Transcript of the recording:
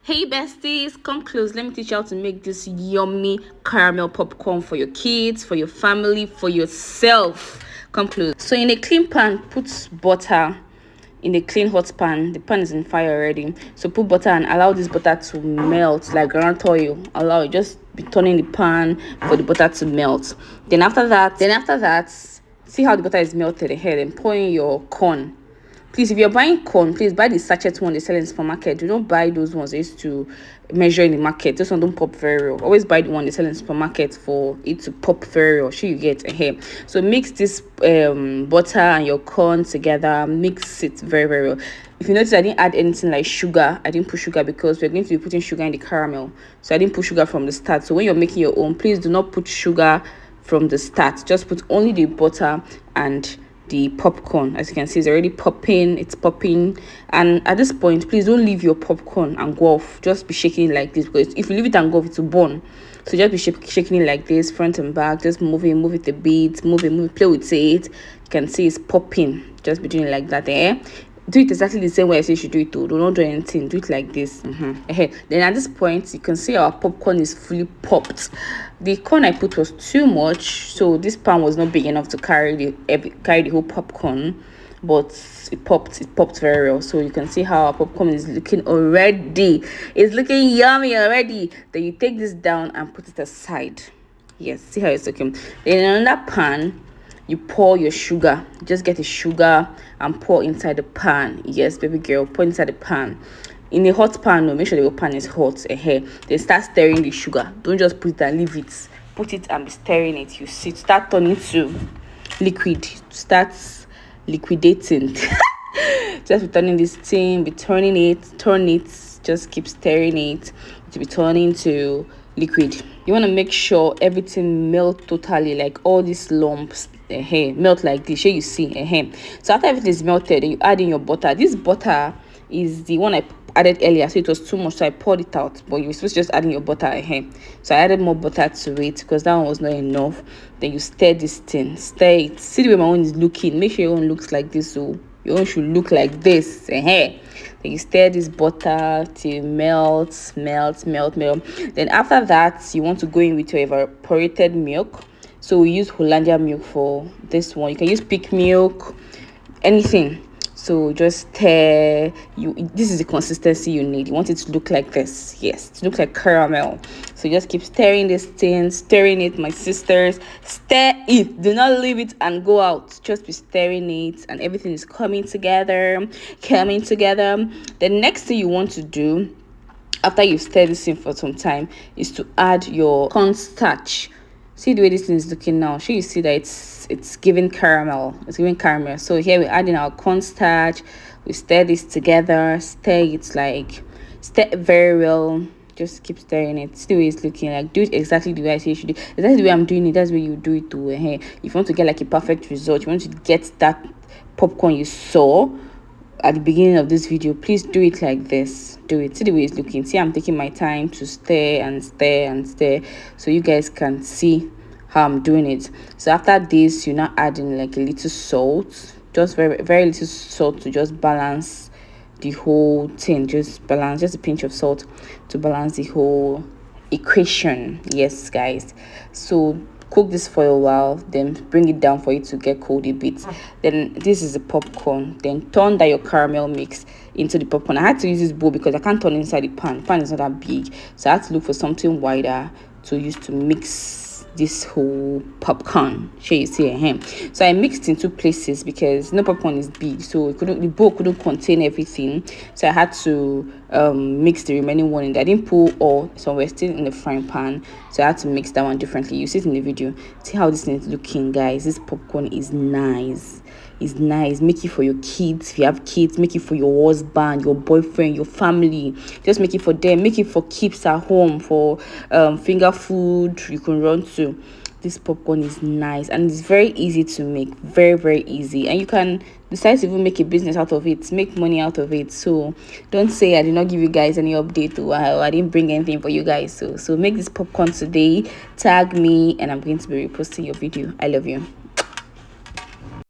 Hey besties, come close. Let me teach you how to make this yummy caramel popcorn for your kids, for your family, for yourself. Come close. So in a clean pan, put butter in a clean hot pan. The pan is in fire already. So put butter and allow this butter to melt like ground oil. Allow it, just be turning the pan for the butter to melt. Then after that, see how the butter is melted ahead and pour in your corn. Please, if you're buying corn, please buy the sachet one they sell in the supermarket. Do not buy those ones they used to measure in the market. Those ones don't pop very well. Always buy the one they sell in the supermarket for it to pop very well. Sure, you get ahead. So mix this butter and your corn together. Mix it very, very well. If you notice, I didn't add anything like sugar. I didn't put sugar because we're going to be putting sugar in the caramel. So I didn't put sugar from the start. So when you're making your own, please do not put sugar from the start. Just put only the butter and the popcorn. As you can see, it's already popping. It's popping, and at this point, please don't leave your popcorn and go off. Just be shaking it like this, because if you leave it and go off, it will burn. So just be shaking it like this, front and back. Just move it a bit, move it, play with it. You can see it's popping. Just be doing it like that. Do it exactly the same way I say you should do it too. Do not do anything. Do it like this. Then at this point, you can see our popcorn is fully popped. The corn I put was too much, so this pan was not big enough to carry the whole popcorn, but it popped very well. So you can see how our popcorn is looking already. It's looking yummy already. Then you take this down and put it aside. Yes, see how it's looking. Then in another pan, you pour your sugar. Just get the sugar and pour inside the pan. Yes, baby girl, pour inside the pan. In a hot pan, no, make sure the pan is hot. Then start stirring the sugar. Don't just put it and leave it. Put it and be stirring it. You see, start turning to liquid. Start liquidating. Just be turning this thing, be turn it. Just keep stirring it to be turning to liquid. You want to make sure everything melt totally, like all these lumps melt like this. Here you see. So after everything is melted, you add in your butter. This butter is the one I added earlier, so it was too much, so I poured it out. But you were supposed to just add in your butter. So I added more butter to it because that one was not enough. Then you stir this thing, stir it. See the way my own is looking. Make sure your own looks like this, so your own should look like this. Then you stir this butter till melt. Then after that, you want to go in with your evaporated milk. So we use Hollandia milk for this one. You can use peak milk, anything. So just stir. This is the consistency you need. You want it to look like this. Yes, to look like caramel. So just keep stirring this thing, stirring it, my sisters. Stir it. Do not leave it and go out. Just be stirring it, and everything is coming together. The next thing you want to do after you've stirred this in for some time is to add your cornstarch. See the way this thing is looking now. You see that it's giving caramel. It's giving caramel. So here we're adding our cornstarch. We stir this together. Stir it very well. Just keep stirring it. See the way it's looking. Like, do it exactly the way I say you should do. Exactly the way I'm doing it. That's the way you do it too. If you want to get like a perfect result, you want to get that popcorn you saw at the beginning of this video, please do it like this. Do it. See the way it's looking. See, I'm taking my time to stir so you guys can see how I'm doing it. So after this, you're now adding like a little salt, just very, very little salt to just balance the whole thing. Just a pinch of salt to balance the whole equation. Yes, guys. So cook this for a while, then bring it down for it to get cold a bit. Then this is the popcorn. Then turn that your caramel mix into the popcorn. I had to use this bowl because I can't turn inside the pan. The pan is not that big, so I had to look for something wider to use to mix this whole popcorn. Sure, you see. So I mixed in two places because no popcorn is big, so the bowl couldn't contain everything. So I had to mix the remaining one in there. I didn't put all, so we're still in the frying pan, so I had to mix that one differently. You see it in the video. See how this thing is looking, guys. This popcorn is nice. It's nice. Make it for your kids. If you have kids, make it for your husband, your boyfriend, your family. Just make it for them. Make it for keeps at home, for finger food you can run to. This popcorn is nice and it's very easy to make. Very, very easy. And you can decide to even make a business out of it, make money out of it. So don't say I did not give you guys any update, or I didn't bring anything for you guys. So make this popcorn today, tag me, and I'm going to be reposting your video. I love you.